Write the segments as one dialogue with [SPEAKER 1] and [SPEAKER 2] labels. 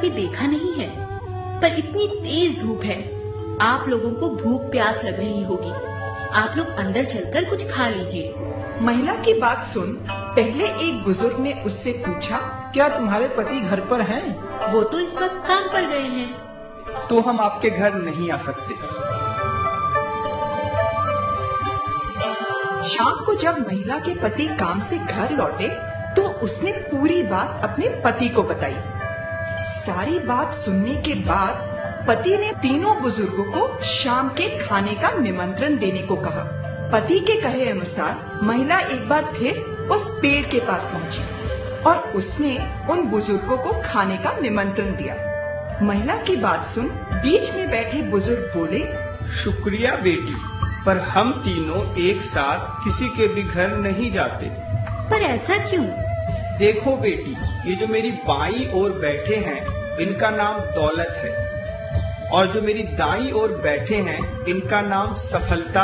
[SPEAKER 1] कभी देखा नहीं है, पर इतनी तेज धूप है, आप लोगों को भूख प्यास लग रही होगी। आप लोग अंदर चलकर कुछ खा लीजिए।
[SPEAKER 2] महिला की बात सुन पहले एक बुजुर्ग ने उससे पूछा,
[SPEAKER 3] क्या तुम्हारे पति घर पर हैं?
[SPEAKER 1] वो तो इस वक्त काम पर गए हैं।
[SPEAKER 4] तो हम आपके घर नहीं आ सकते।
[SPEAKER 2] शाम को जब महिला के पति काम से घर लौटे तो उसने पूरी बात अपने पति को बताई। सारी बात सुनने के बाद पति ने तीनों बुजुर्गों को शाम के खाने का निमंत्रण देने को कहा। पति के कहे अनुसार महिला एक बार फिर उस पेड़ के पास पहुंची और उसने उन बुजुर्गों को खाने का निमंत्रण दिया। महिला की बात सुन बीच में बैठे बुजुर्ग बोले,
[SPEAKER 4] शुक्रिया बेटी, पर हम तीनों एक साथ किसी के भी घर नहीं जाते।
[SPEAKER 1] पर ऐसा क्यों?
[SPEAKER 4] देखो बेटी, ये जो मेरी बाईं ओर बैठे हैं इनका नाम दौलत है, और जो मेरी दाईं ओर बैठे हैं इनका नाम सफलता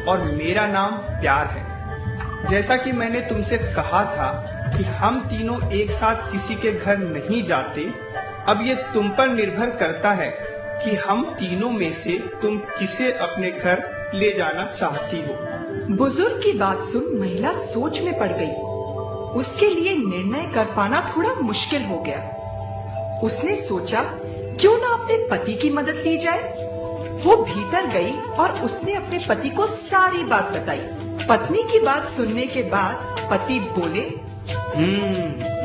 [SPEAKER 4] और मेरा नाम प्यार है। जैसा कि मैंने तुमसे कहा था कि हम तीनों एक साथ किसी के घर नहीं जाते, अब ये तुम पर निर्भर करता है कि हम तीनों में से तुम किसे अपने घर ले जाना चाहती हो।
[SPEAKER 2] बुजुर्ग की बात सुन महिला सोच में पड़ गई। उसके लिए निर्णय कर पाना थोड़ा मुश्किल हो गया। उसने सोचा क्यों ना अपने पति की मदद ली जाए। वो भीतर गई और उसने अपने पति को सारी बात बताई। पत्नी की बात सुनने के बाद पति बोले,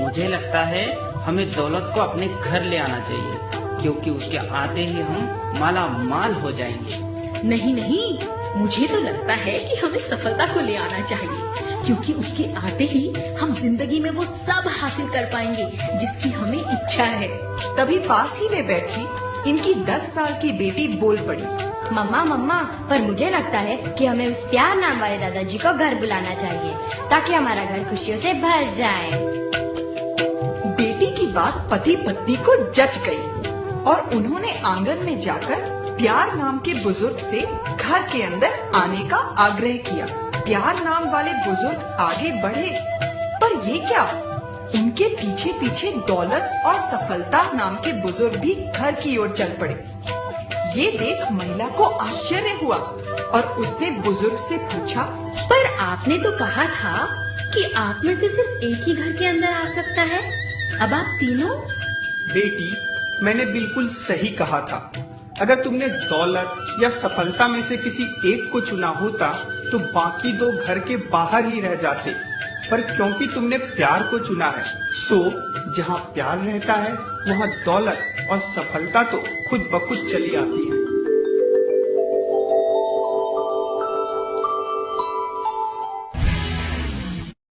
[SPEAKER 5] मुझे लगता है हमें दौलत को अपने घर ले आना चाहिए, क्योंकि उसके आते ही हम माला माल हो जाएंगे।
[SPEAKER 1] नहीं नहीं, मुझे तो लगता है कि हमें सफलता को ले आना चाहिए, क्योंकि उसके आते ही हम जिंदगी में वो सब हासिल कर पाएंगे जिसकी हमें इच्छा है।
[SPEAKER 2] तभी पास ही में बैठी इनकी 10 साल की बेटी बोल पड़ी,
[SPEAKER 6] मम्मा, पर मुझे लगता है कि हमें उस प्यार नाम वाले दादाजी को घर बुलाना चाहिए, ताकि हमारा घर खुशियों से भर जाए।
[SPEAKER 2] बेटी की बात पति पत्नी को जच गई और उन्होंने आंगन में जाकर प्यार नाम के बुजुर्ग से घर के अंदर आने का आग्रह किया। प्यार नाम वाले बुजुर्ग आगे बढ़े, पर ये क्या, उनके पीछे पीछे दौलत और सफलता नाम के बुजुर्ग भी घर की ओर चल पड़े। ये देख महिला को आश्चर्य हुआ और उसने बुजुर्ग से पूछा,
[SPEAKER 1] पर आपने तो कहा था कि आप में से सिर्फ एक ही घर के अंदर आ सकता है, अब आप तीनों?
[SPEAKER 4] बेटी, मैंने बिल्कुल सही कहा था। अगर तुमने दौलत या सफलता में से किसी एक को चुना होता तो बाकी दो घर के बाहर ही रह जाते, पर क्योंकि तुमने प्यार को चुना है, सो जहाँ प्यार रहता है वहाँ दौलत और सफलता तो खुद ब खुद चली आती है।